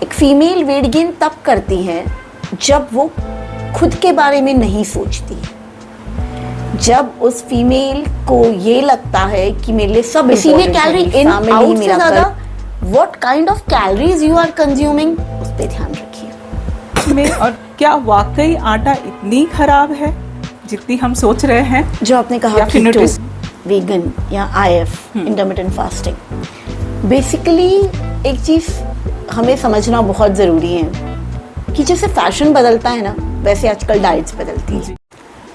एक female weight gain तब करती है जब वो खुद के बारे में नहीं सोचती, जब उस फीमेल को ये लगता है कि मेरे लिए सब इसीलिए कैलोरी इन आउट से ज्यादा what kind of calories you are consuming उस पे ध्यान रखिए। में और क्या वाकई आटा इतनी खराब है जितनी हम सोच रहे हैं? जो आपने कहा कीटो, वीगन या आईएफ, इंटरमिटेंट फास्टिंग, बेसिकली एक चीज हमें समझना बहुत जरूरी है कि जैसे फैशन बदलता है ना, वैसे आजकल डाइट्स बदलती है।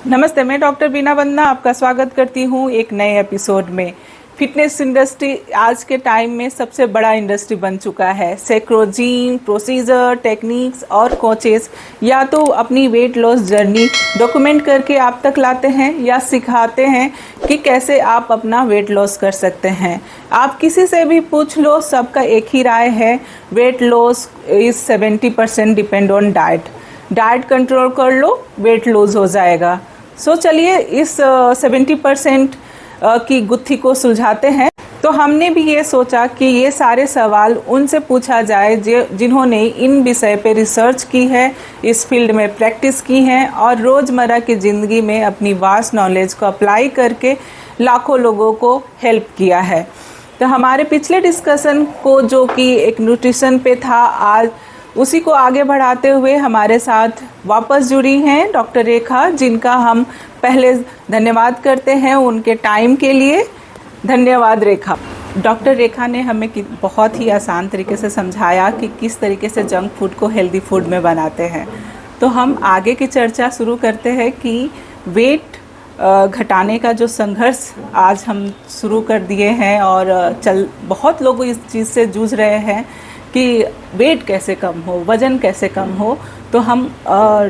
नमस्ते, मैं डॉक्टर बीना वंदना आपका स्वागत करती हूँ एक नए एपिसोड में। फिटनेस इंडस्ट्री आज के टाइम में सबसे बड़ा इंडस्ट्री बन चुका है। सैकड़ों जिम, प्रोसीजर, टेक्निक्स और कोचेस या तो अपनी वेट लॉस जर्नी डॉक्यूमेंट करके आप तक लाते हैं या सिखाते हैं कि कैसे आप अपना वेट लॉस कर सकते हैं। आप किसी से भी पूछ लो, सबका एक ही राय है, weight loss is 70% depend on diet. Diet control कर लो, वेट लॉस हो जाएगा। सो चलिए इस 70% की गुत्थी को सुलझाते हैं। तो हमने भी ये सोचा कि ये सारे सवाल उनसे पूछा जाए जिन्होंने इन विषय पे रिसर्च की है, इस फील्ड में प्रैक्टिस की है और रोज़मर्रा की ज़िंदगी में अपनी वास्ट नॉलेज को अप्लाई करके लाखों लोगों को हेल्प किया है। तो हमारे पिछले डिस्कशन को जो कि एक न्यूट्रिशन पे था, आज उसी को आगे बढ़ाते हुए हमारे साथ वापस जुड़ी हैं डॉक्टर रेखा, जिनका हम पहले धन्यवाद करते हैं उनके टाइम के लिए। धन्यवाद रेखा। डॉक्टर रेखा ने हमें बहुत ही आसान तरीके से समझाया कि किस तरीके से जंक फूड को हेल्दी फूड में बनाते हैं। तो हम आगे की चर्चा शुरू करते हैं कि वेट घटाने का जो संघर्ष आज हम शुरू कर दिए हैं और बहुत लोग इस चीज़ से जूझ रहे हैं कि वेट कैसे कम हो, वज़न कैसे कम हो। तो हम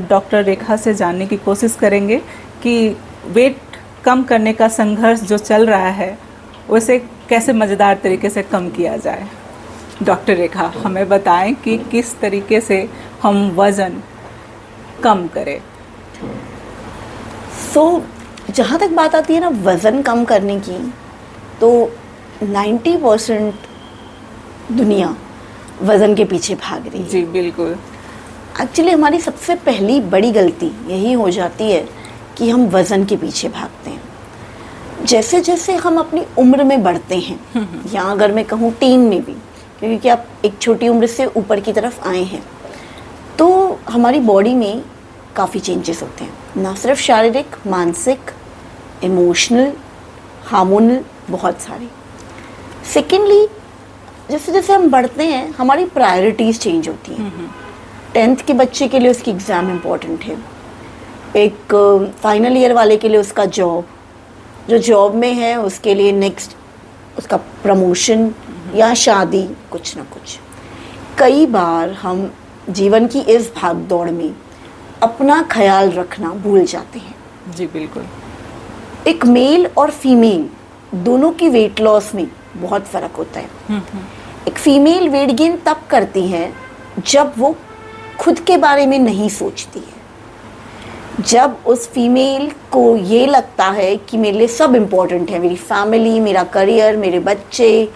डॉक्टर रेखा से जानने की कोशिश करेंगे कि वेट कम करने का संघर्ष जो चल रहा है उसे कैसे मज़ेदार तरीके से कम किया जाए। डॉक्टर रेखा, हमें बताएं कि किस तरीके से हम वज़न कम करें। जहाँ तक बात आती है ना वज़न कम करने की, तो 90% दुनिया वज़न के पीछे भाग रही है। जी बिल्कुल। एक्चुअली हमारी सबसे पहली बड़ी गलती यही हो जाती है कि हम वज़न के पीछे भागते हैं। जैसे जैसे हम अपनी उम्र में बढ़ते हैं या अगर मैं कहूँ टीन में भी, क्योंकि आप एक छोटी उम्र से ऊपर की तरफ आए हैं, तो हमारी बॉडी में काफ़ी चेंजेस होते हैं, ना सिर्फ शारीरिक, मानसिक, इमोशनल, हार्मोनल, बहुत सारे। सेकेंडली, जैसे जैसे हम बढ़ते हैं हमारी प्रायोरिटीज़ चेंज होती हैं। 10th के बच्चे के लिए उसकी एग्ज़ाम इम्पॉर्टेंट है, एक फाइनल ईयर वाले के लिए उसका जॉब, जो जॉब में है उसके लिए नेक्स्ट उसका प्रमोशन या शादी, कुछ ना कुछ। कई बार हम जीवन की इस भाग दौड़ में अपना ख्याल रखना भूल जाते हैं। जी बिल्कुल। एक मेल और फीमेल दोनों की वेट लॉस में बहुत फ़र्क होता है। एक फीमेल वेट गेन तब करती है जब वो खुद के बारे में नहीं सोचती है, जब उस फीमेल को ये लगता है कि मेरे लिए सब इम्पोर्टेंट है, मेरी फैमिली, मेरा करियर, मेरे बच्चे,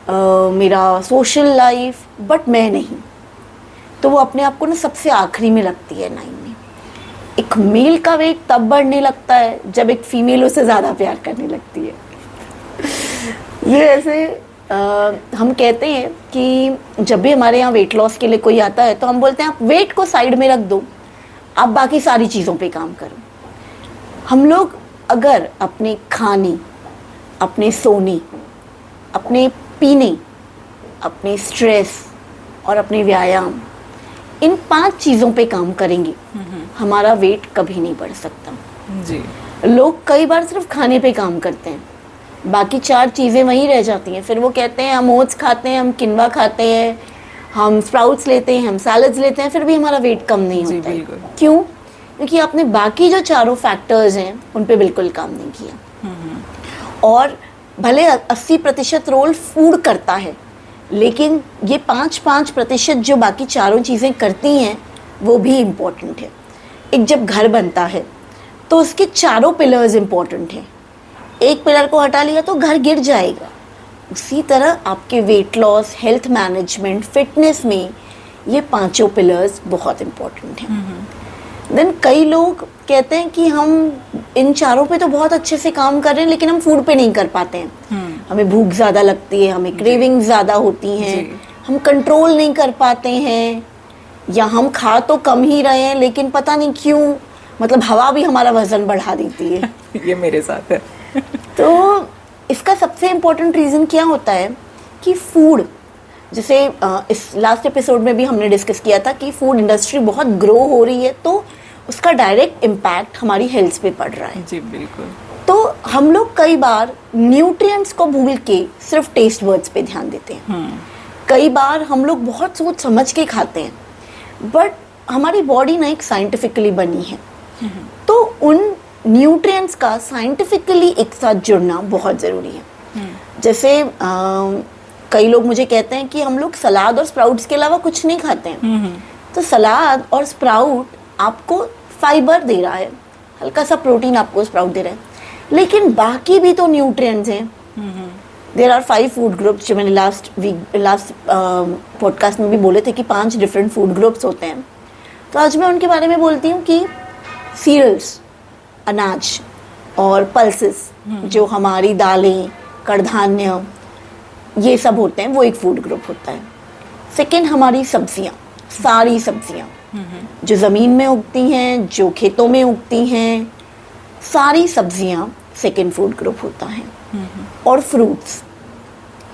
मेरा सोशल लाइफ, बट मैं नहीं। तो वो अपने आप को ना सबसे आखिरी में लगती है लाइन में। एक मेल का वेट तब बढ़ने लगता है जब एक फीमेल उसे ज़्यादा प्यार करने लगती है। ये ऐसे हम कहते हैं कि जब भी हमारे यहाँ वेट लॉस के लिए कोई आता है तो हम बोलते हैं आप वेट को साइड में रख दो, आप बाकी सारी चीज़ों पे काम करो। हम लोग अगर अपने खाने, अपने सोने, अपने पीने, अपने स्ट्रेस और अपने व्यायाम, इन 5 चीज़ों पे काम करेंगे, हमारा वेट कभी नहीं बढ़ सकता। जी। लोग कई बार सिर्फ खाने पे काम करते हैं, बाकी 4 चीज़ें वहीं रह जाती हैं। फिर वो कहते हैं हम ओट्स खाते हैं, हम किनवा खाते हैं, हम स्प्राउट्स लेते हैं, हम सैलड्स लेते हैं, फिर भी हमारा वेट कम नहीं होता है। क्यों? क्योंकि आपने बाकी जो चारों फैक्टर्स हैं उन पे बिल्कुल काम नहीं किया। और भले 80% रोल फूड करता है, लेकिन ये 5% जो बाकी चारों चीज़ें करती हैं वो भी इम्पोर्टेंट है। एक जब घर बनता है तो उसके चारों पिलर्स इम्पोर्टेंट हैं। एक पिलर को हटा लिया तो घर गिर जाएगा। उसी तरह आपके weight loss, health management, fitness में ये पांचों पिलर्स बहुत इम्पोर्टेंट हैं। देन कई लोग कहते हैं कि हम इन चारों पे तो बहुत अच्छे से काम कर रहे हैं लेकिन हम फूड पे नहीं कर पाते हैं। हमें भूख ज़्यादा लगती है, हमें क्रेविंग ज़्यादा होती हैं, हम कंट्रोल नहीं कर पाते हैं, या हम खा तो कम ही रहे हैं लेकिन पता नहीं क्यों, मतलब हवा भी हमारा वजन बढ़ा देती है। ये मेरे साथ है। तो इसका सबसे इम्पोर्टेंट रीज़न क्या होता है कि फूड, जैसे इस लास्ट एपिसोड में भी हमने डिस्कस किया था कि फूड इंडस्ट्री बहुत ग्रो हो रही है तो उसका डायरेक्ट इम्पैक्ट हमारी हेल्थ पे पड़ रहा है। जी बिल्कुल। तो हम लोग कई बार न्यूट्रिएंट्स को भूल के सिर्फ टेस्ट वर्ड्स पे ध्यान देते हैं। कई बार हम लोग बहुत सोच समझ के खाते हैं, बट हमारी बॉडी ना एक साइंटिफिकली बनी है, तो उन न्यूट्रिएंट्स का साइंटिफिकली एक साथ जुड़ना बहुत ज़रूरी है। जैसे कई लोग मुझे कहते हैं कि हम लोग सलाद और स्प्राउट्स के अलावा कुछ नहीं खाते हैं। तो सलाद और स्प्राउट आपको फाइबर दे रहा है, हल्का सा प्रोटीन आपको स्प्राउट दे रहा है, लेकिन बाकी भी तो न्यूट्रिएंट्स हैं। देयर आर 5 फूड ग्रुप्स, जो मैंने लास्ट पॉडकास्ट में भी बोले थे कि 5 डिफरेंट फूड ग्रुप्स होते हैं। तो आज मैं उनके बारे में बोलती हूँ कि सीरियल्स, अनाज, और पल्सेस जो हमारी दालें, कड़धान्य, ये सब होते हैं, वो एक फूड ग्रुप होता है। सेकेंड हमारी सब्जियाँ, सारी सब्जियाँ जो ज़मीन में उगती हैं, जो खेतों में उगती हैं, सारी सब्जियाँ सेकेंड फूड ग्रुप होता है। और फ्रूट्स,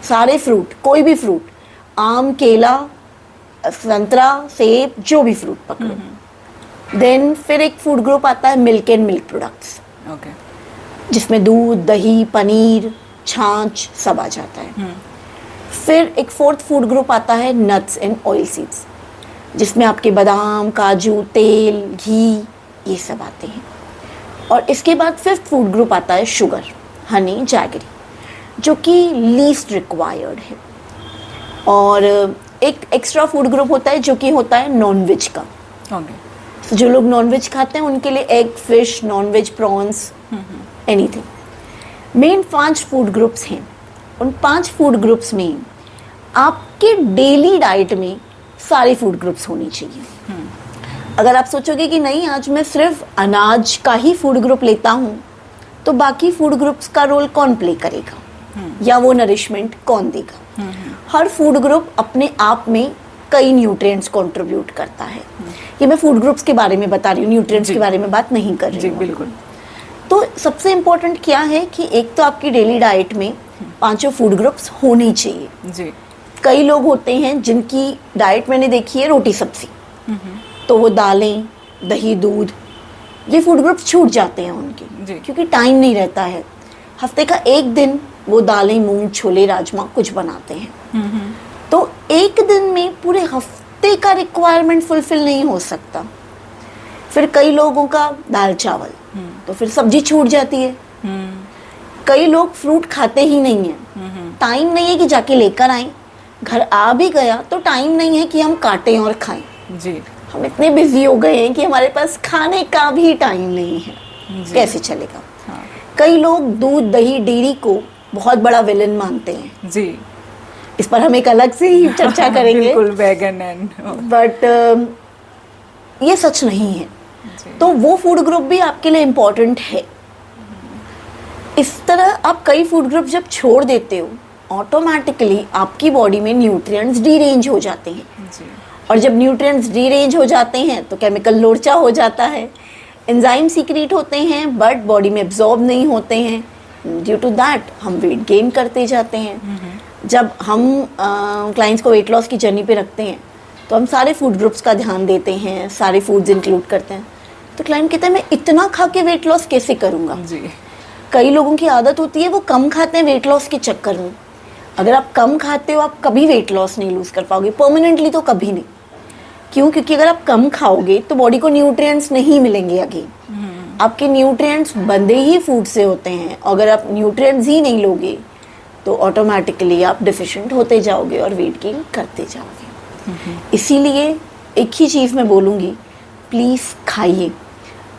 सारे फ्रूट, कोई भी फ्रूट, आम, केला, संतरा, सेब, जो भी फ्रूट पकड़ो। देन फिर एक फूड ग्रुप आता है मिल्क एंड मिल्क प्रोडक्ट्स, जिसमें दूध, दही, पनीर, छाछ सब आ जाता है। फिर एक फोर्थ फूड ग्रुप आता है नट्स एंड ऑयल सीड्स, जिसमें आपके बादाम, काजू, तेल, घी, ये सब आते हैं। और इसके बाद फिफ्थ फूड ग्रुप आता है शुगर, हनी, जैगरी, जो कि लीस्ट रिक्वायर्ड है। और एक एक्स्ट्रा फूड ग्रुप होता है जो कि होता है नॉनवेज का। तो जो लोग नॉनवेज खाते हैं उनके लिए egg, fish, non-veg, prawns, anything. Main 5 food groups हैं। उन 5 फूड ग्रुप्स में आपके डेली डाइट में सारे फूड ग्रुप्स होनी चाहिए। अगर आप सोचोगे कि नहीं, आज मैं सिर्फ अनाज का ही फूड ग्रुप लेता हूँ, तो बाकी फूड ग्रुप्स का रोल कौन प्ले करेगा, या वो नरिशमेंट कौन देगा? हर फूड ग्रुप अपने आप में कई न्यूट्रिएंट्स कंट्रीब्यूट करता है। ये मैं फूड ग्रुप्स के बारे में बता रही हूँ, न्यूट्रिएंट्स के बारे में बात नहीं कर रही हूँ। बिल्कुल। तो सबसे इम्पोर्टेंट क्या है कि एक तो आपकी डेली डाइट में 5 फूड ग्रुप्स होनी चाहिए। जी। कई लोग होते हैं जिनकी डाइट मैंने देखी है रोटी सब्जी, तो वो दालें, दही, दूध, ये फूड ग्रुप्स छूट जाते हैं उनके, क्योंकि टाइम नहीं रहता है। हफ्ते का एक दिन वो दालें, मूंग, छोले, राजमा कुछ बनाते हैं, तो एक दिन में पूरे हफ्ते का रिक्वायरमेंट फुलफिल नहीं हो सकता। फिर कई लोगों का दाल चावल, तो फिर सब्जी छूट जाती है। कई लोग फ्रूट खाते ही नहीं है, टाइम नहीं है कि जाके लेकर आए, घर आ भी गया तो टाइम नहीं है कि हम काटें और खाएं। जी। हम इतने बिजी हो गए हैं कि हमारे पास खाने का भी टाइम नहीं है, कैसे चलेगा? हाँ। कई लोग दूध, दही, डेयरी को बहुत बड़ा विलन मानते हैं। जी। इस पर हम एक अलग से ही चर्चा करेंगे। बिल्कुल, वेगन एंड बट ये सच नहीं है। तो वो फूड ग्रुप भी आपके लिए इम्पोर्टेंट है। इस तरह आप कई फूड ग्रुप जब छोड़ देते हो, ऑटोमेटिकली आपकी बॉडी में न्यूट्रिएंट्स डीरेंज हो जाते हैं। जी। और जब न्यूट्रिएंट्स डीरेंज हो जाते हैं तो केमिकल लोचा हो जाता है, एंजाइम सीक्रेट होते हैं बट बॉडी में एब्जॉर्ब नहीं होते हैं। ड्यू टू दैट हम वेट गेन करते जाते हैं। जब हम क्लाइंट्स को वेट लॉस की जर्नी पे रखते हैं तो हम सारे फूड ग्रुप्स का ध्यान देते हैं, सारे फूड्स इंक्लूड करते हैं। तो क्लाइंट कहता है मैं इतना खा के वेट लॉस कैसे करूँगा? जी। कई लोगों की आदत होती है वो कम खाते हैं वेट लॉस के चक्कर में। अगर आप कम खाते हो आप कभी वेट लॉस नहीं लूज कर पाओगे, परमानेंटली तो कभी नहीं। क्यों? क्योंकि अगर आप कम खाओगे तो बॉडी को न्यूट्रिएंट्स नहीं मिलेंगे अगेन। आपके न्यूट्रिएंट्स बंधे ही फूड से होते हैं। अगर आप न्यूट्रिएंट्स ही नहीं लोगे तो ऑटोमेटिकली आप डिफिशिएंट होते जाओगे और वेट गेन करते जाओगे। इसीलिए एक ही चीज़ मैं बोलूँगी, प्लीज़ खाइए,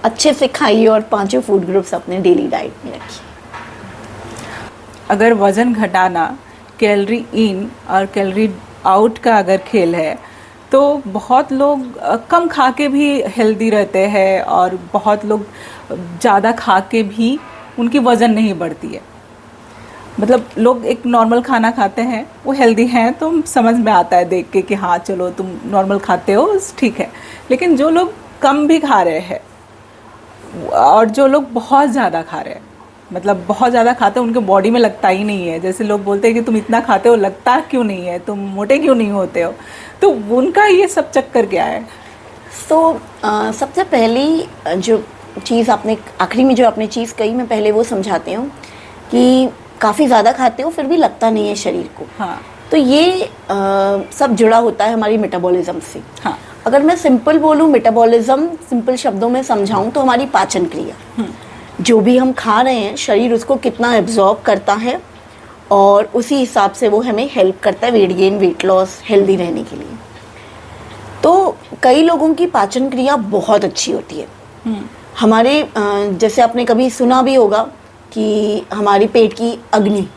अच्छे से खाइए और 5 फूड ग्रुप्स अपने डेली डाइट में रखिए। अगर वज़न घटाना कैलोरी इन और कैलोरी आउट का अगर खेल है तो बहुत लोग कम खा के भी हेल्दी रहते हैं और बहुत लोग ज़्यादा खा के भी उनकी वज़न नहीं बढ़ती है। मतलब लोग एक नॉर्मल खाना खाते हैं, वो हेल्दी हैं तो समझ में आता है देख के कि हाँ चलो तुम नॉर्मल खाते हो ठीक है। लेकिन जो लोग कम भी खा रहे हैं और जो लोग बहुत ज़्यादा खा रहे हैं, मतलब बहुत ज़्यादा खाते हैं, उनके बॉडी में लगता ही नहीं है। जैसे लोग बोलते हैं कि तुम इतना खाते हो लगता क्यों नहीं है, तुम मोटे क्यों नहीं होते हो, तो उनका ये सब चक्कर क्या है? सबसे पहली जो चीज़ आपने आखिरी में जो आपने चीज़ कही, मैं पहले वो समझाती हूँ कि काफ़ी ज़्यादा खाते हो फिर भी लगता नहीं है शरीर को। हाँ। तो ये सब जुड़ा होता है हमारी मेटाबॉलिज्म से। हाँ। अगर मैं सिंपल बोलूँ, मेटाबॉलिज्म सिंपल शब्दों में समझाऊँ तो हमारी पाचन क्रिया, जो भी हम खा रहे हैं शरीर उसको कितना एब्जॉर्ब करता है और उसी हिसाब से वो हमें हेल्प करता है weight gain, weight loss, healthy रहने के लिए। तो कई लोगों की पाचन क्रिया बहुत अच्छी होती है। हमारे जैसे आपने कभी सुना भी होगा कि हमारी पेट की अग्नि,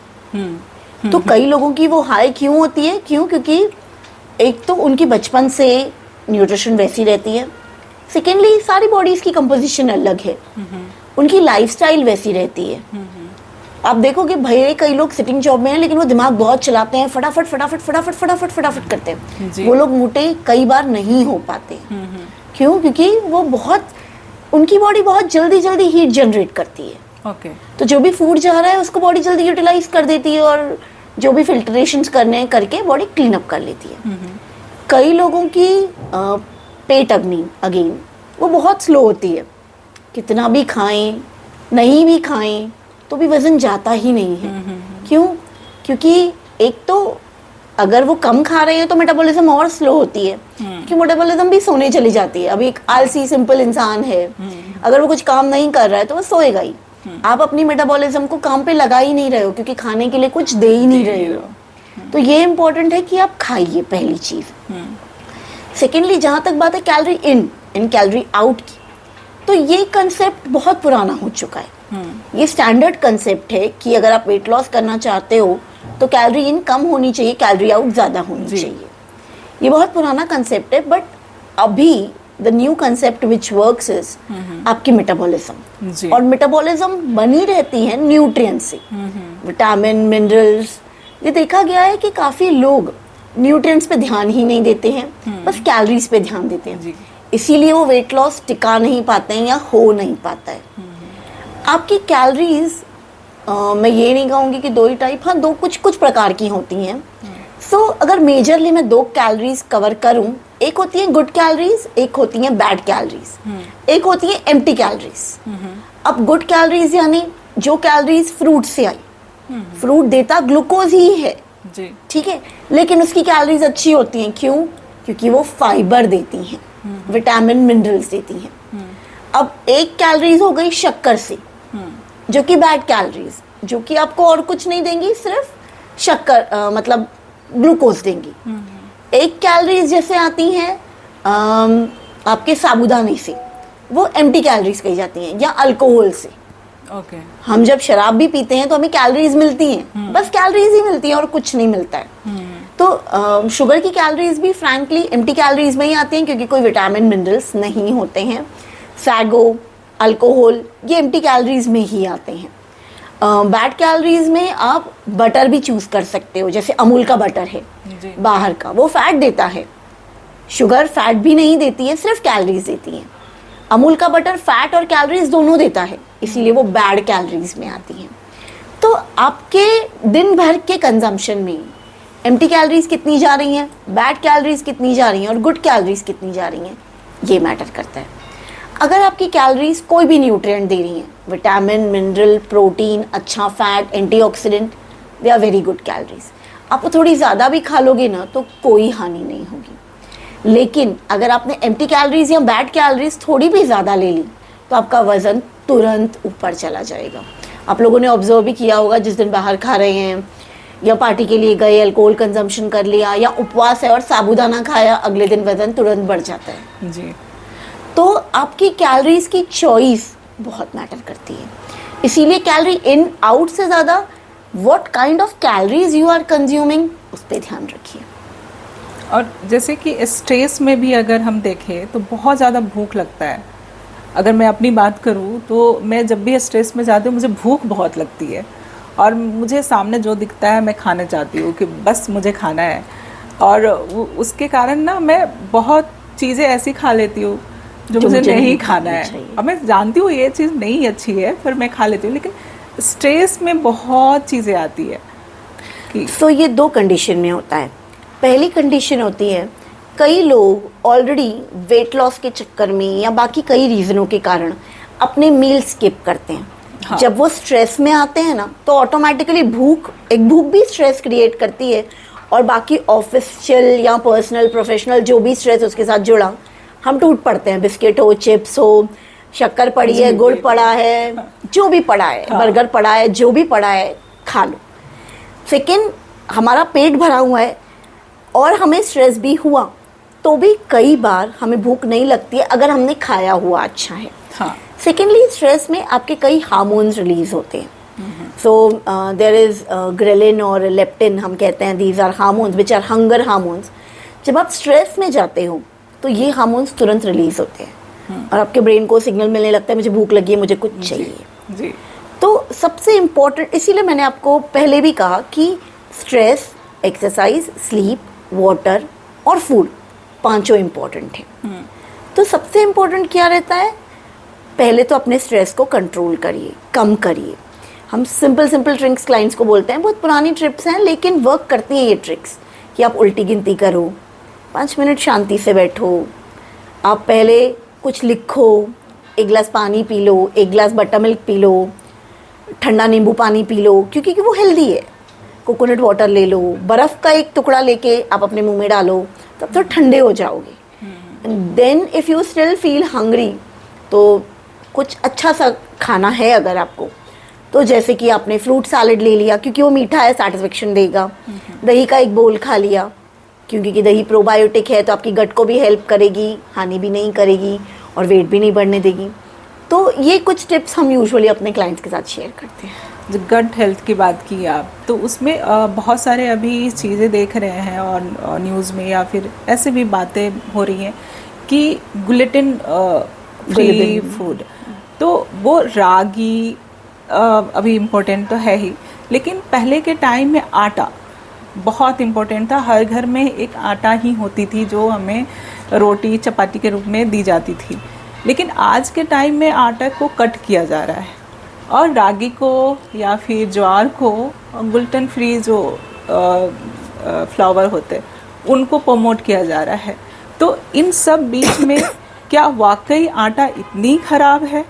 तो कई लोगों की वो हाई क्यों होती है? क्योंकि एक तो उनकी बचपन से न्यूट्रिशन वैसी रहती है, सेकेंडली सारी बॉडीज की कंपोजिशन अलग है, उनकी लाइफस्टाइल वैसी रहती है। आप देखोगे भले कई लोग सिटिंग जॉब में हैं लेकिन वो दिमाग बहुत चलाते हैं, फटाफट फटाफट फटाफट फटाफट फटाफट करते हैं। वो लोग मोटे कई बार नहीं हो पाते। क्यों? क्योंकि वो बहुत, उनकी बॉडी बहुत जल्दी जल्दी हीट जनरेट करती है। तो जो भी फूड जा रहा है उसको बॉडी जल्दी यूटिलाइज कर देती है और जो भी फिल्ट्रेशंस करने हैं करके बॉडी क्लीन अप कर लेती है। कई लोगों की पेट अग्नि अगेन वो बहुत स्लो होती है, कितना भी खाएं नहीं भी खाएं तो भी वजन जाता ही नहीं है। क्यों? क्योंकि एक तो अगर वो कम खा रहे हैं तो मेटाबॉलिज्म और स्लो होती है, क्योंकि मेटाबॉलिज्म भी सोने चली जाती है। अभी एक आलसी सिंपल इंसान है, अगर वो कुछ काम नहीं कर रहा है तो वो सोएगा ही। आप अपनी मेटाबॉलिज्म को काम पे लगा ही नहीं रहे हो क्योंकि खाने के लिए कुछ दे ही नहीं रहे हो। तो ये इम्पोर्टेंट है कि आप खाइए, पहली चीज। सेकेंडली जहां तक बात है कैलोरी इन कैलोरी आउट की, तो ये कंसेप्ट बहुत पुराना हो चुका है। ये स्टैंडर्ड कंसेप्ट है कि अगर आप वेट लॉस करना चाहते हो तो कैलोरी इन कम होनी चाहिए, कैलोरी आउट ज्यादा होनी चाहिए। ये बहुत पुराना कंसेप्ट है, बट अभी the new concept which works is आपकी मेटाबॉलिज्म। और मेटाबॉलिज्म बनी रहती है न्यूट्रिएंट से, विटामिन, मिनरल्स। ये देखा गया है कि काफी लोग न्यूट्रिएंट्स पे ध्यान ही नहीं देते हैं, बस कैलोरीज पे ध्यान देते हैं, इसीलिए वो वेट लॉस टिका नहीं पाते हैं या हो नहीं पाता है। आपकी कैलोरीज मैं ये नहीं कहूँगी कि दो ही टाइप, हाँ दो कुछ प्रकार की होती हैं। सो अगर मेजरली मैं दो कैलोरीज कवर करूँ, एक होती है गुड कैलोरीज, एक होती है बैड कैलोरीज, एक होती है एम्प्टी कैलोरीज। अब गुड कैलोरीज यानी जो कैलोरीज फ्रूट से आई, फ्रूट देता ग्लूकोज ही है, ठीक है, लेकिन उसकी कैलोरीज अच्छी होती हैं। क्यों? क्योंकि वो फाइबर देती हैं, विटामिन, मिनरल्स देती हैं। अब एक कैलोरीज हो गई शक्कर से, जो कि बैड कैलोरीज, जो कि आपको और कुछ नहीं देंगी, सिर्फ शक्कर मतलब ग्लूकोज देंगी। एक कैलोरीज जैसे आती हैं आपके साबुदाने से, वो एम्प्टी कैलोरीज कही जाती हैं, या अल्कोहल से। हम जब शराब भी पीते हैं तो हमें कैलोरीज मिलती हैं, बस कैलोरीज ही मिलती हैं और कुछ नहीं मिलता है। तो शुगर की कैलोरीज भी फ्रैंकली एम्प्टी कैलोरीज में ही आती हैं, क्योंकि कोई विटामिन, मिनरल्स नहीं होते हैं। फैगो, अल्कोहल, ये एम्प्टी कैलोरीज में ही आते हैं। बैड कैलोरीज में आप बटर भी चूज कर सकते हो, जैसे अमूल का बटर है बाहर का, वो फैट देता है। शुगर फैट भी नहीं देती है, सिर्फ कैलोरीज देती है। अमूल का बटर फैट और कैलोरीज दोनों देता है, इसीलिए वो बैड कैलोरीज में आती है। तो आपके दिन भर के कंजम्पशन में एम्प्टी कैलोरीज कितनी जा रही हैं, बैड कैलोरीज कितनी जा रही हैं और गुड कैलोरीज कितनी जा रही हैं, ये मैटर करता है। अगर आपकी कैलोरीज कोई भी न्यूट्रिएंट दे रही हैं, विटामिन, मिनरल, प्रोटीन, अच्छा fat, antioxidant, they are very good calories. आप थोड़ी ज़्यादा भी खा लोगे ना तो कोई हानि नहीं होगी। लेकिन अगर आपने एम्प्टी कैलोरीज या बैड कैलोरीज थोड़ी भी ज़्यादा ले ली तो आपका वजन तुरंत ऊपर चला जाएगा। आप लोगों ने ऑब्जर्व भी किया होगा, जिस दिन बाहर खा रहे हैं या पार्टी के लिए गए, अल्कोहल कंजम्पशन कर लिया या उपवास है और साबूदाना खाया, अगले दिन वजन तुरंत बढ़ जाता है जी। तो आपकी कैलोरीज की चॉइस बहुत मैटर करती है, इसीलिए कैलोरी इन आउट से ज़्यादा what kind of calories you are consuming, उस पर ध्यान रखिए। और जैसे कि स्ट्रेस में भी अगर हम देखें तो बहुत ज़्यादा भूख लगता है। अगर मैं अपनी बात करूँ तो मैं जब भी स्ट्रेस में जाती हूँ मुझे भूख बहुत लगती है और मुझे सामने जो दिखता है मैं खाना चाहती हूँ कि बस मुझे खाना है। और उसके कारण ना मैं बहुत चीज़ें ऐसी खा लेती हूँ जो मुझे नहीं खाना है। और मैं जानती हूँ ये चीज़ नहीं अच्छी है पर मैं खा लेती हूँ, लेकिन स्ट्रेस में बहुत चीज़ें आती है कि तो ये दो कंडीशन में होता है। पहली कंडीशन होती है कई लोग ऑलरेडी वेट लॉस के चक्कर में या बाकी कई रीज़नों के कारण अपने मील स्किप करते हैं। हाँ। जब वो स्ट्रेस में आते हैं ना तो ऑटोमेटिकली भूख भी स्ट्रेस क्रिएट करती है, और बाकी ऑफिशियल या पर्सनल प्रोफेशनल जो भी स्ट्रेस उसके साथ जुड़ा हम टूट पड़ते हैं। बिस्किट हो, चिप्स हो, शक्कर पड़ी है, गुड़ पड़ा है, जो भी पड़ा है, बर्गर पड़ा है, जो भी पड़ा है खा लो। सेकेंड, हमारा पेट भरा हुआ है और हमें स्ट्रेस भी हुआ तो भी कई बार हमें भूख नहीं लगती है अगर हमने खाया हुआ अच्छा है। सेकेंडली, स्ट्रेस में आपके कई हार्मोन्स रिलीज होते हैं। सो देयर इज ग्रेलिन और लेप्टिन, हम कहते हैं these are hormones which are hunger hormones. जब आप स्ट्रेस में जाते हो तो ये हार्मोन्स तुरंत रिलीज होते हैं और आपके ब्रेन को सिग्नल मिलने लगता है मुझे भूख लगी है, मुझे कुछ चाहिए। जी। तो सबसे इम्पोर्टेंट, इसीलिए मैंने आपको पहले भी कहा कि स्ट्रेस, एक्सरसाइज, स्लीप, वाटर और फूड, पांचों इम्पोर्टेंट हैं। तो सबसे इम्पोर्टेंट क्या रहता है, पहले तो अपने स्ट्रेस को कंट्रोल करिए, कम करिए। हम सिंपल ट्रिक्स क्लाइंट्स को बोलते हैं, बहुत पुरानी ट्रिप्स हैं लेकिन वर्क करती हैं ये ट्रिक्स, कि आप उल्टी गिनती करो, 5 मिनट शांति से बैठो, आप पहले कुछ लिखो, 1 गिलास पानी पी लो, 1 गिलास बटर मिल्क पी लो, ठंडा नींबू पानी पी लो क्योंकि वो हेल्दी है, कोकोनट वाटर ले लो, बर्फ़ का एक टुकड़ा लेके आप अपने मुंह में डालो, तब तो ठंडे हो जाओगे। Then if you still feel hungry तो कुछ अच्छा सा खाना है अगर आपको, तो जैसे कि आपने फ्रूट सैलेड ले लिया क्योंकि वो मीठा है, सेटिस्फेक्शन देगा। दही का एक बोल खा लिया क्योंकि दही प्रोबायोटिक है तो आपकी गट को भी हेल्प करेगी, हानि भी नहीं करेगी और वेट भी नहीं बढ़ने देगी। तो ये कुछ टिप्स हम यूजुअली अपने क्लाइंट्स के साथ शेयर करते हैं। जो गट हेल्थ की बात की आप, तो उसमें बहुत सारे अभी चीज़ें देख रहे हैं और न्यूज़ में या फिर ऐसे भी बातें हो रही हैं कि ग्लूटेन फ्री फूड, तो वो रागी अभी इम्पोर्टेंट तो है ही, लेकिन पहले के टाइम में आटा बहुत इम्पोर्टेंट था। हर घर में एक आटा ही होती थी जो हमें रोटी चपाती के रूप में दी जाती थी, लेकिन आज के टाइम में आटा को कट किया जा रहा है और रागी को या फिर ज्वार को ग्लूटेन फ्री जो फ्लावर होते उनको प्रमोट किया जा रहा है। तो इन सब बीच में क्या वाकई आटा इतनी ख़राब है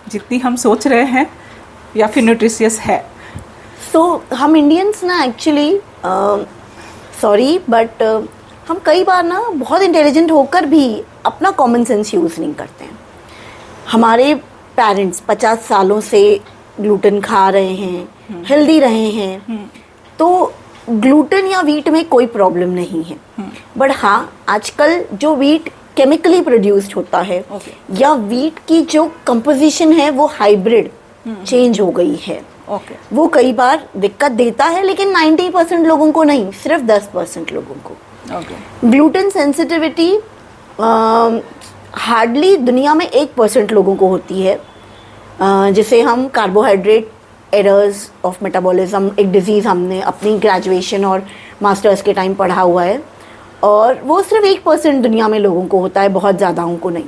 जितनी हम सोच रहे हैं या फिर न्यूट्रिशियस है? तो हम इंडियंस ना एक्चुअली सॉरी बट हम कई बार ना बहुत इंटेलिजेंट होकर भी अपना कॉमन सेंस यूज़ नहीं करते हैं। हमारे पेरेंट्स 50 सालों से ग्लूटेन खा रहे हैं, हेल्दी रहे हैं, तो ग्लूटेन या वीट में कोई प्रॉब्लम नहीं है। बट हाँ, आजकल जो वीट केमिकली प्रोड्यूस्ड होता है या वीट की जो कंपोजिशन है वो हाइब्रिड चेंज हो गई है, वो कई बार दिक्कत देता है, लेकिन 90% लोगों को नहीं, सिर्फ 10% लोगों को। ग्लूटेन सेंसिटिविटी हार्डली दुनिया में 1% लोगों को होती है, जिसे हम कार्बोहाइड्रेट एरर्स ऑफ मेटाबॉलिज्म, एक डिजीज़ हमने अपनी ग्रेजुएशन और मास्टर्स के टाइम पढ़ा हुआ है, और वो सिर्फ 1% दुनिया में लोगों को होता है, बहुत ज़्यादाओं को नहीं।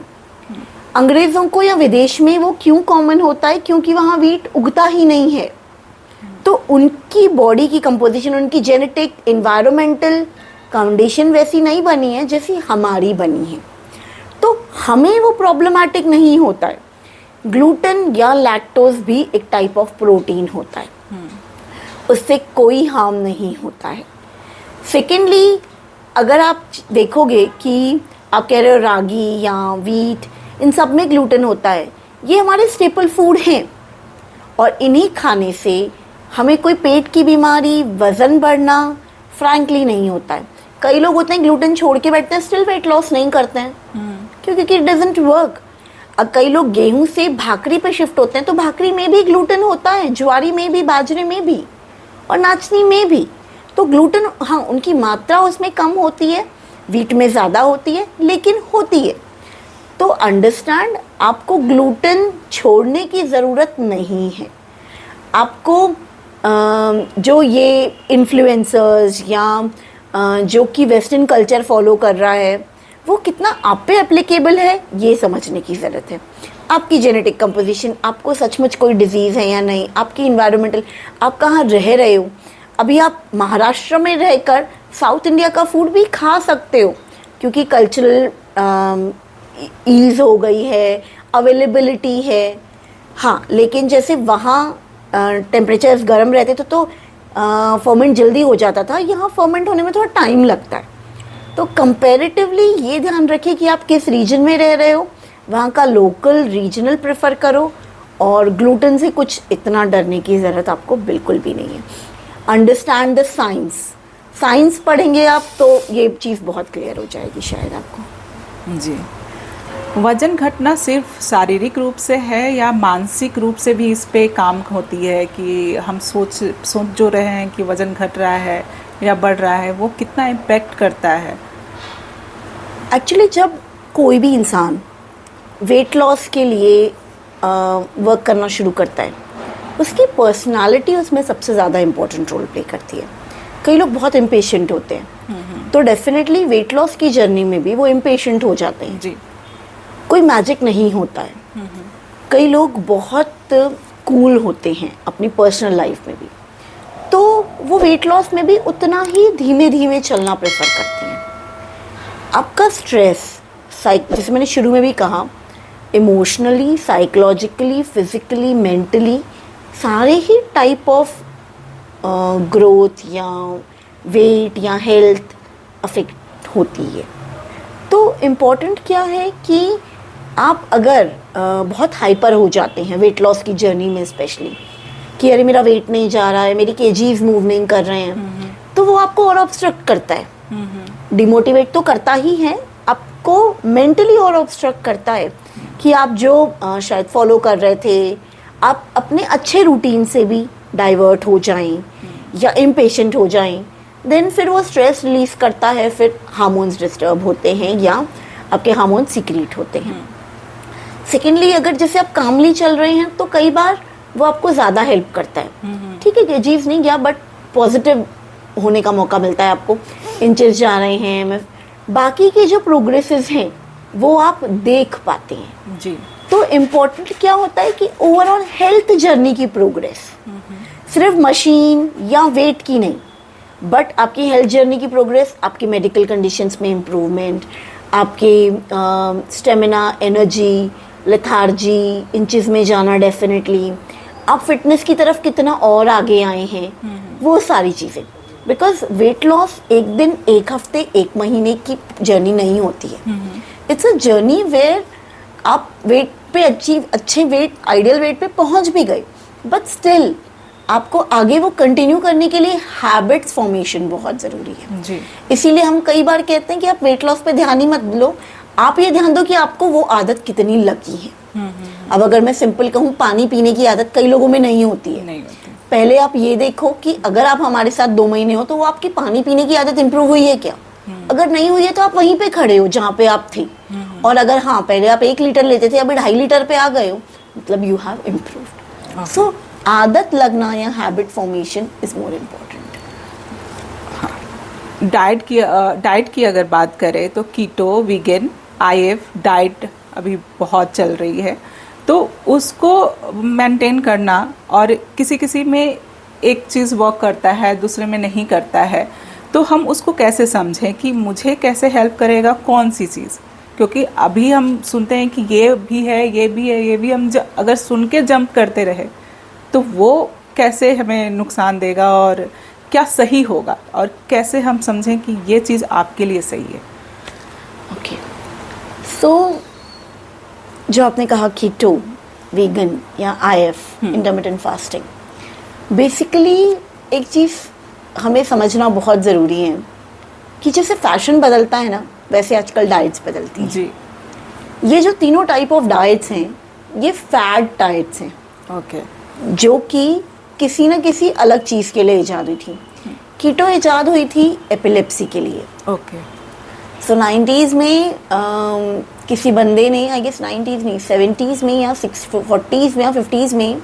अंग्रेज़ों को या विदेश में वो क्यों कॉमन होता है? क्योंकि वहाँ वीट उगता ही नहीं है, तो उनकी बॉडी की कंपोजिशन, उनकी जेनेटिक एनवायरमेंटल कंडीशन वैसी नहीं बनी है जैसी हमारी बनी है, तो हमें वो प्रॉब्लमेटिक नहीं होता है। ग्लूटेन या लैक्टोज भी एक टाइप ऑफ प्रोटीन होता है, उससे कोई हार्म नहीं होता है। सेकेंडली, अगर आप देखोगे कि आप कह रहे हो रागी या वीट, इन सब में ग्लूटेन होता है, ये हमारे स्टेपल फूड हैं और इन्हीं खाने से हमें कोई पेट की बीमारी, वज़न बढ़ना फ्रैंकली नहीं होता है। कई लोग होते हैं ग्लूटेन छोड़ के बैठते हैं, स्टिल वेट लॉस नहीं करते हैं क्योंकि इट डजंट वर्क। अब कई लोग गेहूं से भाकरी पे शिफ्ट होते हैं, तो भाकरी में भी ग्लूटेन होता है, ज्वारी में भी, बाजरे में भी, और नाचनी में भी। तो ग्लूटेन, हाँ, उनकी मात्रा उसमें कम होती है, वीट में ज़्यादा होती है, लेकिन होती है। तो अंडरस्टैंड, आपको ग्लूटेन छोड़ने की ज़रूरत नहीं है। आपको जो ये इन्फ्लुएंसर्स या जो कि वेस्टर्न कल्चर फॉलो कर रहा है, वो कितना आप पे एप्लीकेबल है, ये समझने की ज़रूरत है। आपकी जेनेटिक कंपोजिशन, आपको सचमुच कोई डिजीज़ है या नहीं, आपकी इन्वायरमेंटल, आप कहाँ रह रहे हो। अभी आप महाराष्ट्र में रहकर साउथ इंडिया का फूड भी खा सकते हो, क्योंकि कल्चरल ईज़ हो गई है, अवेलेबिलिटी है। हाँ, लेकिन जैसे वहाँ टेम्परेचर्स गर्म रहते थे तो फर्मेंट जल्दी हो जाता था, यहाँ फर्मेंट होने में थोड़ा टाइम लगता है। तो कंपैरेटिवली ये ध्यान रखिए कि आप किस रीजन में रह रहे हो, वहाँ का लोकल रीजनल प्रेफर करो, और ग्लूटेन से कुछ इतना डरने की ज़रूरत आपको बिल्कुल भी नहीं है। अंडरस्टैंड द साइंस पढ़ेंगे आप तो ये चीज़ बहुत क्लियर हो जाएगी शायद आपको। जी, वजन घटना सिर्फ शारीरिक रूप से है या मानसिक रूप से भी इस पे काम होती है कि हम सोच जो रहे हैं कि वजन घट रहा है या बढ़ रहा है, वो कितना इम्पैक्ट करता है? एक्चुअली जब कोई भी इंसान वेट लॉस के लिए वर्क करना शुरू करता है, उसकी पर्सनालिटी उसमें सबसे ज़्यादा इम्पोर्टेंट रोल प्ले करती है। कई लोग बहुत इम्पेशेंट होते हैं, तो डेफिनेटली वेट लॉस की जर्नी में भी वो इम्पेशेंट हो जाते हैं। जी, कोई मैजिक नहीं होता है। कई लोग बहुत कूल होते हैं अपनी पर्सनल लाइफ में भी, तो वो वेट लॉस में भी उतना ही धीमे धीमे चलना प्रेफर करते हैं। आपका स्ट्रेस, जैसे मैंने शुरू में भी कहा, इमोशनली, साइकोलॉजिकली, फिजिकली, मेंटली, सारे ही टाइप ऑफ ग्रोथ या वेट या हेल्थ अफेक्ट होती है। तो इम्पॉर्टेंट क्या है कि आप अगर बहुत हाइपर हो जाते हैं वेट लॉस की जर्नी में, स्पेशली कि अरे मेरा वेट नहीं जा रहा है, मेरी केजीज मूव नहीं कर रहे हैं, तो वो आपको और ऑब्स्ट्रक्ट करता है, डिमोटिवेट तो करता ही है, आपको मेंटली और ऑब्स्ट्रक्ट करता है कि आप जो शायद फॉलो कर रहे थे, आप अपने अच्छे रूटीन से भी डाइवर्ट हो जाएं या इम्पेशेंट हो जाएं। देन फिर वो स्ट्रेस रिलीज करता है, फिर हार्मोन्स डिस्टर्ब होते हैं या आपके हार्मोन्स सीक्रेट होते हैं। सेकेंडली, अगर जैसे आप कामली चल रहे हैं तो कई बार वो आपको ज़्यादा केजीज करता है। ठीक है, केजीज नहीं गया बट पॉजिटिव होने का मौका मिलता है आपको, इंचेस जा रहे हैं, बाकी के जो प्रोग्रेसेस हैं वो आप देख पाते हैं। जी, तो इम्पोर्टेंट क्या होता है कि ओवरऑल हेल्थ जर्नी की प्रोग्रेस, सिर्फ मशीन या वेट की नहीं, बट आपकी हेल्थ जर्नी की प्रोग्रेस, आपकी मेडिकल कंडीशंस में इम्प्रूवमेंट, आपके स्टेमिना, एनर्जी, लेथार्जी, इन चीज़ में जाना, डेफिनेटली आप फिटनेस की तरफ कितना और आगे आए हैं, वो सारी चीज़ें। बिकॉज वेट लॉस एक दिन, एक हफ्ते, एक महीने की जर्नी नहीं होती है। इट्स अ जर्नी वेयर आप वेट पे अच्छे वेट, आइडियल वेट पे पहुंच भी गए, बट स्टिल आपको आगे वो कंटिन्यू करने के लिए हैबिट्स फॉर्मेशन बहुत ज़रूरी है। जी, इसीलिए हम कई बार कहते हैं कि आप वेट लॉस पे ध्यान ही मत दो, आप ये ध्यान दो कि आपको वो आदत कितनी लगी है। अब अगर मैं सिंपल कहूँ, पानी पीने की आदत कई लोगों में नहीं होती है। नहीं होती। पहले आप ये देखो कि अगर आप हमारे साथ 2 महीने हो तो वो आपकी पानी पीने की आदत इंप्रूव हुई है क्या? अगर नहीं हुई है तो आप वहीं पे खड़े हो जहाँ पे आप थे। और अगर हाँ, पहले आप 1 लीटर लेते थे, अभी 2.5 लीटर पे आ गए हो, मतलब यू हैव इम्प्रूव्ड। सो आदत लगना या habit formation is more important. Diet की अगर बात करें तो कीटो, वीगन, IF डाइट अभी बहुत चल रही है, तो उसको मेंटेन करना, और किसी में एक चीज़ वर्क करता है, दूसरे में नहीं करता है, तो हम उसको कैसे समझें कि मुझे कैसे हेल्प करेगा कौन सी चीज़? क्योंकि अभी हम सुनते हैं कि ये भी है, ये भी है, ये भी, हम अगर सुन के जंप करते रहे तो वो कैसे हमें नुकसान देगा और क्या सही होगा, और कैसे हम समझें कि ये चीज़ आपके लिए सही है? ओके, सो जो आपने कहा कीटो, वीगन या IF, इंटरमिटेंट फास्टिंग, बेसिकली एक चीज़ हमें समझना बहुत ज़रूरी है कि जैसे फैशन बदलता है ना, वैसे आजकल डाइट्स बदलती हैं। जी, ये जो तीनों टाइप ऑफ डाइट्स हैं, ये फैट डाइट्स हैं। ओके, जो कि किसी न किसी अलग चीज़ के लिए इजाद हुई थी। कीटो इजाद हुई थी एपिलेप्सी के लिए। ओके। सो 90s में किसी बंदे ने, आई गेस 90s नहीं 70s में या 40s में या 50s में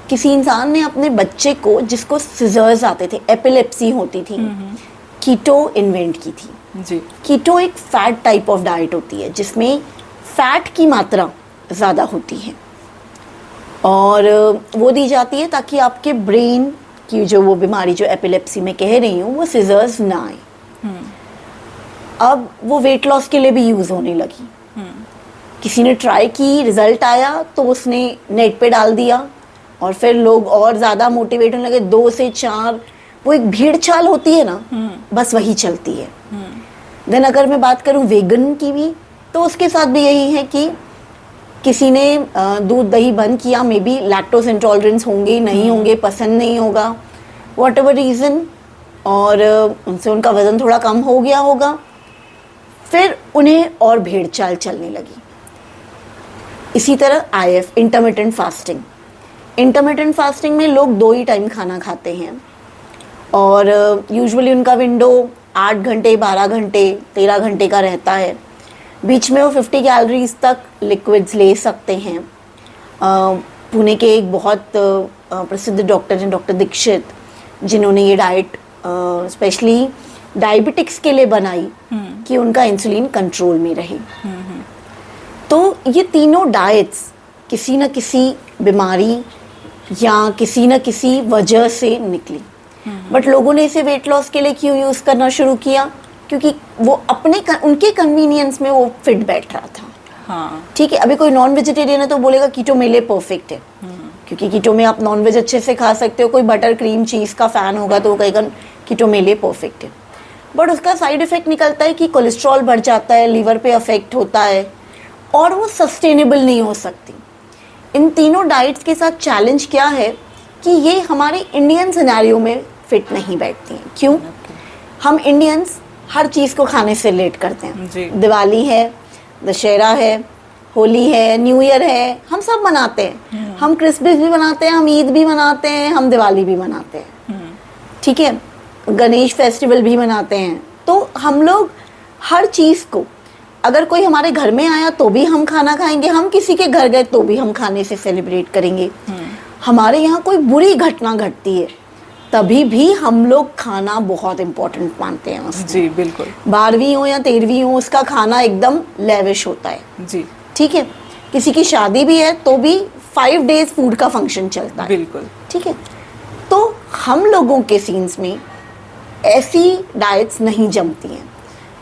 किसी इंसान ने अपने बच्चे को, जिसको सिजर्स आते थे, एपिलेप्सी होती थी, कीटो इन्वेंट की थी जी। कीटो एक फैट टाइप ऑफ डाइट होती है जिसमें फैट की मात्रा ज़्यादा होती है और वो दी जाती है ताकि आपके ब्रेन की जो वो बीमारी जो एपिलेप्सी में कह रही हूँ वो सिजर्स ना आए। अब वो वेट लॉस के लिए भी यूज़ होने लगी। किसी ने ट्राई की, रिजल्ट आया तो उसने नेट पे डाल दिया और फिर लोग और ज़्यादा मोटिवेट होने लगे। 2 से 4 वो एक भीड़ चाल होती है ना, बस वही चलती है। देन अगर मैं बात करूं वेगन की भी, तो उसके साथ भी यही है कि किसी ने दूध दही बंद किया, मे बी लैक्टोज इंटॉलरेंस होंगे, नहीं होंगे, पसंद नहीं होगा, वॉट एवर रीज़न, और उनसे उनका वज़न थोड़ा कम हो गया होगा, फिर उन्हें और भेड़ चाल चलने लगी। इसी तरह IF intermittent fasting. Intermittent fasting में लोग 2 ही टाइम खाना खाते हैं और यूजुअली उनका विंडो 8 घंटे, 12 घंटे, 13 घंटे का रहता है। बीच में वो 50 कैलोरीज तक लिक्विड्स ले सकते हैं। पुणे के एक बहुत प्रसिद्ध डॉक्टर हैं, डॉक्टर दीक्षित, जिन्होंने ये डाइट स्पेशली डायबिटिक्स के लिए बनाई कि उनका इंसुलिन कंट्रोल में रहे। तो ये तीनों डाइट्स किसी न किसी बीमारी या किसी न किसी वजह से निकली। बट लोगों ने इसे वेट लॉस के लिए क्यों यूज़ करना शुरू किया? क्योंकि वो उनके कन्वीनियंस में वो फिट बैठ रहा था। हाँ। ठीक है, अभी कोई नॉन वेजिटेरियन है तो बोलेगा कीटो मेरे लिए परफेक्ट है, क्योंकि कीटो में आप नॉन वेज अच्छे से खा सकते हो। कोई बटर क्रीम चीज़ का फ़ैन होगा तो वो कहेगा कीटो मेरे लिए परफेक्ट है। बट उसका साइड इफेक्ट निकलता है कि कोलेस्ट्रॉल बढ़ जाता है, लीवर पे अफेक्ट होता है और वो सस्टेनेबल नहीं हो सकती। इन तीनों डाइट्स के साथ चैलेंज क्या है कि ये हमारे इंडियन सिनेरियो में फिट नहीं बैठती हैं। क्यों? हम इंडियंस हर चीज़ को खाने से रिलेट करते हैं। दिवाली है, दशहरा है, होली है, न्यू ईयर है, हम सब मनाते हैं। हम क्रिसमस भी मनाते हैं, हम ईद भी मनाते हैं, हम दिवाली भी मनाते हैं। ठीक है, गणेश फेस्टिवल भी मनाते हैं। तो हम लोग हर चीज़ को, अगर कोई हमारे घर में आया तो भी हम खाना खाएंगे, हम किसी के घर गए तो भी हम खाने से सेलिब्रेट करेंगे। हमारे यहाँ कोई बुरी घटना घटती है तभी भी हम लोग खाना बहुत इम्पोर्टेंट मानते हैं उसमें। जी बिल्कुल। 12वीं हो या 13वीं हो, उसका खाना एकदम लेविश होता है। जी ठीक है, किसी की शादी भी है तो भी 5 डेज फूड का फंक्शन चलता है। बिल्कुल। ठीक है, तो हम लोगों के सीन्स में ऐसी डाइट्स नहीं जमती हैं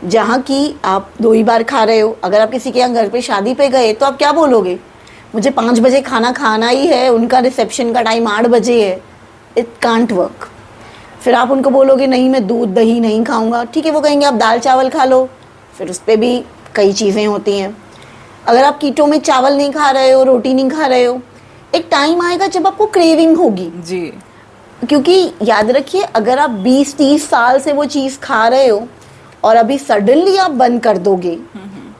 जहाँ की आप 2 ही बार खा रहे हो। अगर आप किसी के यहाँ घर पे शादी पे गए तो आप क्या बोलोगे? मुझे 5 बजे खाना खाना ही है, उनका रिसेप्शन का टाइम 8 बजे है। It can't work. फिर आप उनको बोलोगे नहीं मैं दूध दही नहीं खाऊंगा, ठीक है, वो कहेंगे आप दाल चावल खा लो, फिर उस पर भी कई चीज़ें होती हैं। अगर आप कीटो में चावल नहीं खा रहे हो, रोटी नहीं खा रहे हो, एक टाइम आएगा जब आपको क्रेविंग होगी। जी, क्योंकि याद रखिए, अगर आप 20-30 साल से वो चीज़ खा रहे हो और अभी सडनली आप बंद कर दोगे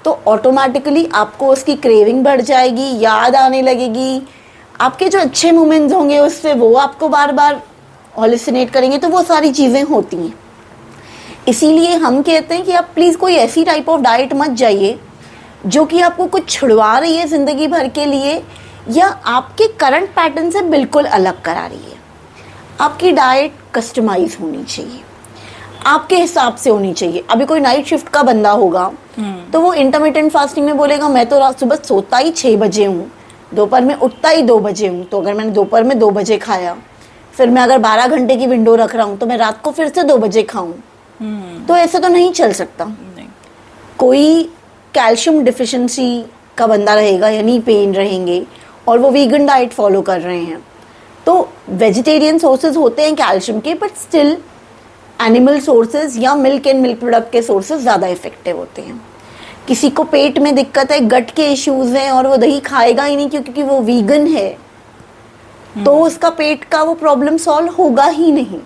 तो ऑटोमेटिकली आपको उसकी क्रेविंग बढ़ जाएगी, याद आने लगेगी, आपके जो अच्छे मोमेंट्स होंगे उससे वो आपको बार बार हॉल्यूसिनेट करेंगे, तो वो सारी चीज़ें होती हैं। इसीलिए हम कहते हैं कि आप प्लीज़ कोई ऐसी टाइप ऑफ डाइट मत जाइए जो कि आपको कुछ छुड़वा रही है ज़िंदगी भर के लिए या आपके करंट पैटर्न से बिल्कुल अलग करा रही है। आपकी डाइट कस्टमाइज होनी चाहिए, आपके हिसाब से होनी चाहिए। अभी कोई नाइट शिफ्ट का बंदा होगा तो वो इंटरमिटेंट फास्टिंग में बोलेगा मैं तो रात सुबह सोता ही 6 बजे हूँ, दोपहर में उठता ही 2 बजे हूँ, तो अगर मैंने दोपहर में 2 बजे खाया, फिर मैं अगर 12 घंटे की विंडो रख रहा हूँ तो मैं रात को फिर से 2 बजे खाऊं, तो ऐसे तो नहीं चल सकता। नहीं। कोई कैल्शियम डिफिशिएंसी का बंदा रहेगा यानी पेन रहेंगे और वो वीगन डाइट फॉलो कर रहे हैं, तो वेजिटेरियन सोर्सेज होते हैं कैल्शियम के, बट स्टिल एनिमल सोर्सेज या मिल्क एंड मिल्क प्रोडक्ट के सोर्सेज ज़्यादा इफेक्टिव होते हैं। किसी को पेट में दिक्कत है, गट के इश्यूज हैं और वो दही खाएगा ही नहीं क्योंकि वो वीगन है, तो उसका पेट का वो प्रॉब्लम सॉल्व होगा ही नहीं।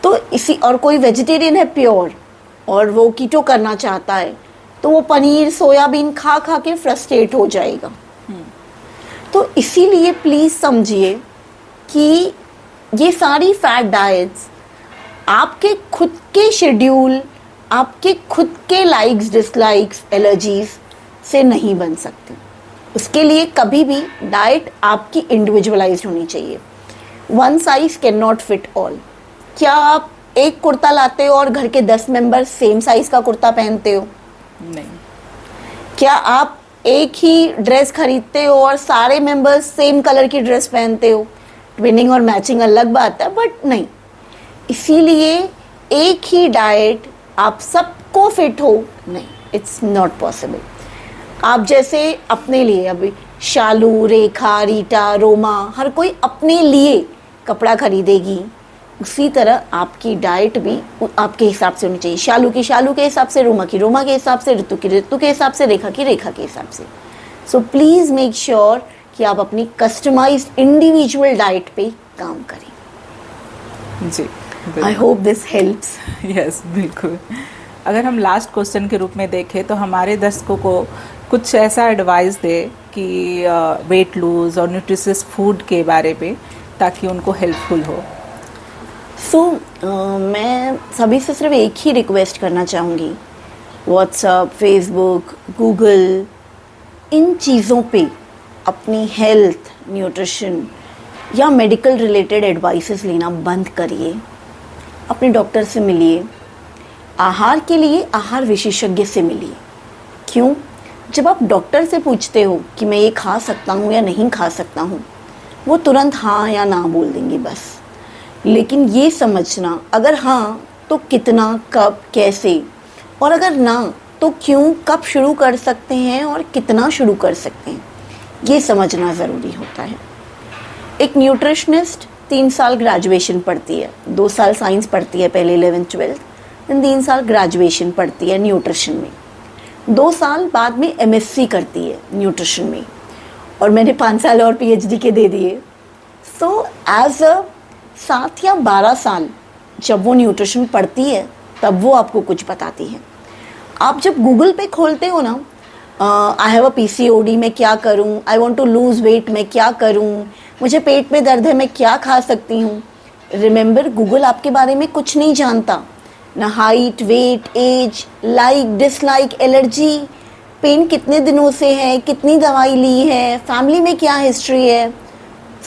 तो इसी, और कोई वेजिटेरियन है प्योर और वो कीटो करना चाहता है तो वो पनीर सोयाबीन खा खा के फ्रस्ट्रेट हो जाएगा। तो इसीलिए प्लीज़ समझिए कि ये सारी फैट डाइट्स आपके खुद के शेड्यूल, आपके खुद के लाइक्स, डिसलाइक्स, एलर्जीज से नहीं बन सकती। उसके लिए कभी भी डाइट आपकी इंडिविजुअलाइज्ड होनी चाहिए। One size can not fit all. क्या आप एक कुर्ता लाते हो और घर के 10 मेंबर सेम साइज का कुर्ता पहनते हो? नहीं। क्या आप एक ही ड्रेस खरीदते हो और सारे मेंबर्स सेम कलर की ड्रेस पहनते हो? ट्विनिंग और मैचिंग अलग बात है, बट नहीं। इसीलिए एक ही डाइट आप सबको फिट हो, नहीं, इट्स नॉट पॉसिबल। आप जैसे अपने लिए, अभी शालू, रेखा, रीटा, रोमा, हर कोई अपने लिए कपड़ा खरीदेगी, उसी तरह आपकी डाइट भी आपके हिसाब से होनी चाहिए। शालू की शालू के हिसाब से, रोमा की रोमा के हिसाब से, ऋतु की ऋतु के हिसाब से, रेखा की रेखा के हिसाब से। सो प्लीज़ मेक श्योर कि आप अपनी कस्टमाइज्ड इंडिविजुअल डाइट पे काम करें। जी, I hope this helps. Yes, बिल्कुल। अगर हम लास्ट क्वेश्चन के रूप में देखें तो हमारे दर्शकों को कुछ ऐसा एडवाइस दे कि वेट लूज और न्यूट्रिशियस फूड के बारे में, ताकि उनको हेल्पफुल हो। मैं सभी से सिर्फ एक ही रिक्वेस्ट करना चाहूँगी, व्हाट्सएप, फेसबुक, गूगल, इन चीज़ों पे अपनी हेल्थ, न्यूट्रिशन या मेडिकल रिलेटेड एडवाइसेस लेना बंद करिए। अपने डॉक्टर से मिलिए। आहार के लिए आहार विशेषज्ञ से मिलिए। क्यों? जब आप डॉक्टर से पूछते हो कि मैं ये खा सकता हूँ या नहीं खा सकता हूँ, वो तुरंत हाँ या ना बोल देंगे बस। लेकिन ये समझना, अगर हाँ तो कितना, कब, कैसे, और अगर ना तो क्यों, कब शुरू कर सकते हैं और कितना शुरू कर सकते हैं, ये समझना ज़रूरी होता है। एक न्यूट्रिशनिस्ट 3 साल ग्रेजुएशन पढ़ती है, 2 साल साइंस पढ़ती है, पहले 11th 12th, फिर 3 साल ग्रेजुएशन पढ़ती है न्यूट्रिशन में, 2 साल बाद में MSc करती है न्यूट्रिशन में, और मैंने 5 साल और PhD के दे दिए। सो एज अ 7 या 12 साल जब वो न्यूट्रिशन पढ़ती है तब वो आपको कुछ बताती है। आप जब गूगल पे खोलते हो ना, आई हैव अ PCOD, मैं क्या करूं, I want to lose weight, मैं क्या करूं, मुझे पेट में दर्द है, मैं क्या खा सकती हूँ। रिमेंबर, गूगल आपके बारे में कुछ नहीं जानता, ना height, weight, age, like, dislike, allergy, pain कितने दिनों से है, कितनी दवाई ली है, फैमिली में क्या हिस्ट्री है,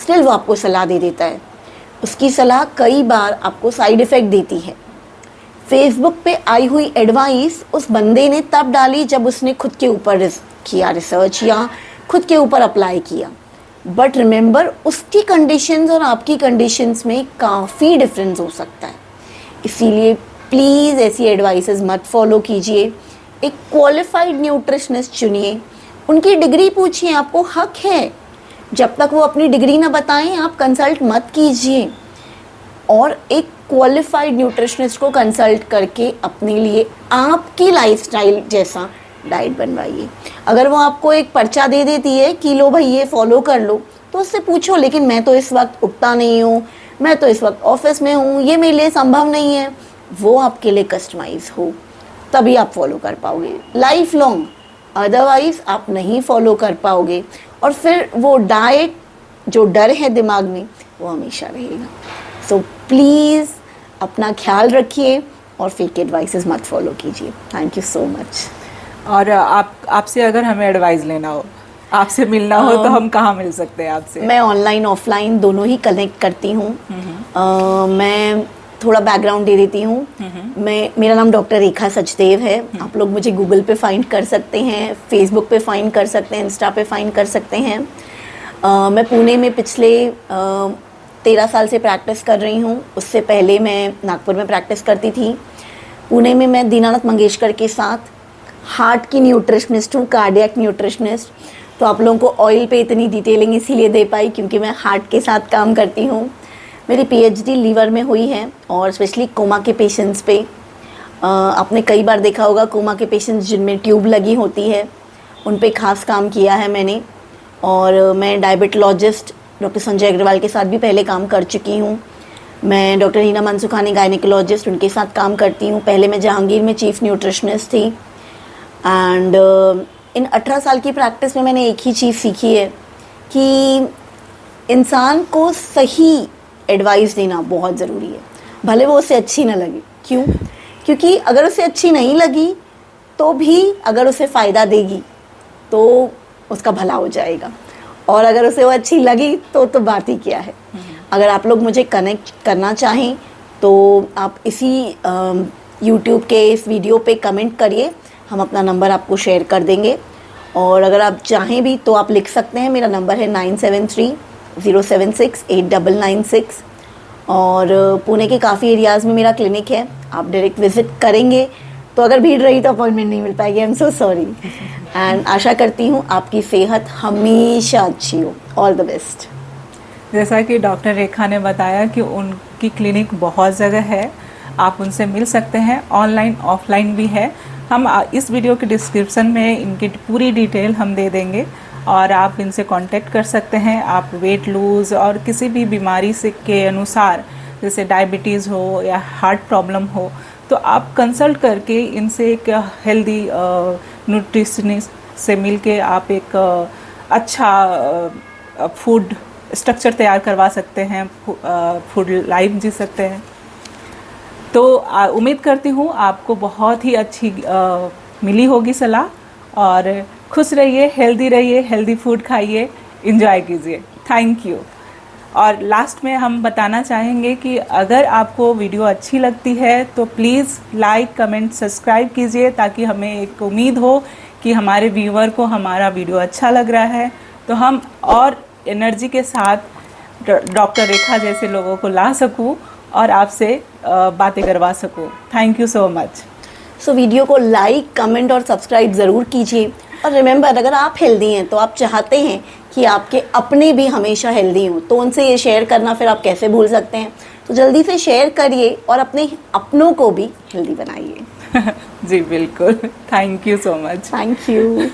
स्टिल वो आपको सलाह दे देता है। उसकी सलाह कई बार आपको साइड इफ़ेक्ट देती है। फेसबुक पे आई हुई एडवाइस उस बंदे ने तब डाली जब उसने खुद के ऊपर किया रिसर्च या खुद के ऊपर अप्लाई किया, बट रिमेंबर, उसकी कंडीशंस और आपकी कंडीशंस में काफ़ी डिफरेंस हो सकता है। इसीलिए प्लीज़ ऐसी एडवाइसेस मत फॉलो कीजिए। एक क्वालिफाइड न्यूट्रिशनिस्ट चुनिए, उनकी डिग्री पूछिए, आपको हक है। जब तक वो अपनी डिग्री ना बताएं आप कंसल्ट मत कीजिए, और एक क्वालिफाइड न्यूट्रिशनिस्ट को कंसल्ट करके अपने लिए आपकी लाइफस्टाइल जैसा डाइट बनवाइए। अगर वो आपको एक पर्चा दे देती है कि लो भाई ये फॉलो कर लो, तो उससे पूछो, लेकिन मैं तो इस वक्त उठता नहीं हूँ, मैं तो इस वक्त ऑफिस में हूँ, ये मेरे लिए संभव नहीं है, वो आपके लिए कस्टमाइज हो, तभी आप फॉलो कर पाओगे लाइफ लॉन्ग। अदरवाइज आप नहीं फॉलो कर पाओगे, और फिर वो डाइट जो डर है दिमाग में वो हमेशा रहेगा। सो प्लीज़ अपना ख्याल रखिए और फेक एडवाइसेस मत फॉलो कीजिए। Thank you so much. और आपसे अगर हमें एडवाइस लेना हो, आपसे मिलना हो, तो हम कहाँ मिल सकते हैं आपसे? मैं ऑनलाइन ऑफलाइन दोनों ही कनेक्ट करती हूँ। मैं थोड़ा बैकग्राउंड दे देती हूँ। मेरा नाम डॉक्टर रेखा सचदेव है। आप लोग मुझे गूगल पे फाइंड कर सकते हैं, फेसबुक पे फाइंड कर सकते हैं, इंस्टा पे फाइंड कर सकते हैं। मैं पुणे में पिछले 13 साल से प्रैक्टिस कर रही हूँ। उससे पहले मैं नागपुर में प्रैक्टिस करती थी। पुणे में मैं दीनानाथ मंगेशकर के साथ हार्ट की न्यूट्रिशनिस्ट हूँ, कार्डियक न्यूट्रिशनिस्ट। तो आप लोगों को ऑयल पे इतनी डिटेलिंग इसीलिए दे पाई क्योंकि मैं हार्ट के साथ काम करती हूँ। मेरी PhD लीवर में हुई है और स्पेशली कोमा के पेशेंट्स पे। आपने कई बार देखा होगा कोमा के पेशेंट्स जिनमें ट्यूब लगी होती है, उन पे खास काम किया है मैंने। और मैं डायबिटोलॉजिस्ट डॉक्टर संजय अग्रवाल के साथ भी पहले काम कर चुकी हूँ। मैं डॉक्टर हीना मनसुखानी गायनिकोलॉजिस्ट, उनके साथ काम करती हूँ। पहले मैं जहांगीर में चीफ न्यूट्रिशनिस्ट थी। एंड इन 18 साल की प्रैक्टिस में मैंने एक ही चीज़ सीखी है कि इंसान को सही एडवाइस देना बहुत ज़रूरी है, भले वो उसे अच्छी ना लगे। क्यों? क्योंकि अगर उसे अच्छी नहीं लगी तो भी अगर उसे फ़ायदा देगी तो उसका भला हो जाएगा, और अगर उसे वो अच्छी लगी तो बात ही क्या है। अगर आप लोग मुझे कनेक्ट करना चाहें तो आप इसी यूट्यूब के इस वीडियो पे कमेंट करिए, हम अपना नंबर आपको शेयर कर देंगे। और अगर आप चाहें भी तो आप लिख सकते हैं, मेरा नंबर है 9730768996। और पुणे के काफ़ी एरियाज़ में मेरा क्लिनिक है, आप डायरेक्ट विजिट करेंगे तो अगर भीड़ रही तो अपॉइंटमेंट नहीं मिल पाएगी, I am so sorry. And आशा करती हूँ आपकी सेहत हमेशा अच्छी हो। All the best. जैसा कि डॉक्टर रेखा ने बताया कि उनकी क्लिनिक बहुत जगह है, आप उनसे मिल सकते हैं, ऑनलाइन ऑफलाइन भी है। हम इस वीडियो के डिस्क्रिप्शन में इनकी पूरी डिटेल हम दे देंगे और आप इनसे कांटेक्ट कर सकते हैं। आप वेट लूज़ और किसी भी बीमारी से के अनुसार, जैसे डायबिटीज़ हो या हार्ट प्रॉब्लम हो, तो आप कंसल्ट करके इनसे एक हेल्दी न्यूट्रिशनिस्ट से मिलके आप एक अच्छा फूड स्ट्रक्चर तैयार करवा सकते हैं, फूड लाइफ जी सकते हैं। तो उम्मीद करती हूँ आपको बहुत ही अच्छी मिली होगी सलाह, और खुश रहिए, हेल्दी फूड खाइए, एंजॉय कीजिए। Thank you. और लास्ट में हम बताना चाहेंगे कि अगर आपको वीडियो अच्छी लगती है तो प्लीज़ लाइक, कमेंट, सब्सक्राइब कीजिए, ताकि हमें एक उम्मीद हो कि हमारे व्यूअर को हमारा वीडियो अच्छा लग रहा है, तो हम और एनर्जी के साथ डॉक्टर रेखा जैसे लोगों को ला सकूं और आपसे बातें करवा सकूं। Thank you so much. So video को लाइक, कमेंट और सब्सक्राइब ज़रूर कीजिए। और रिमेंबर, अगर आप हेल्दी हैं तो आप चाहते हैं कि आपके अपने भी हमेशा हेल्दी हों, तो उनसे ये शेयर करना फिर आप कैसे भूल सकते हैं। तो जल्दी से शेयर करिए और अपने अपनों को भी हेल्दी बनाइए। जी बिल्कुल। Thank you so much. Thank you.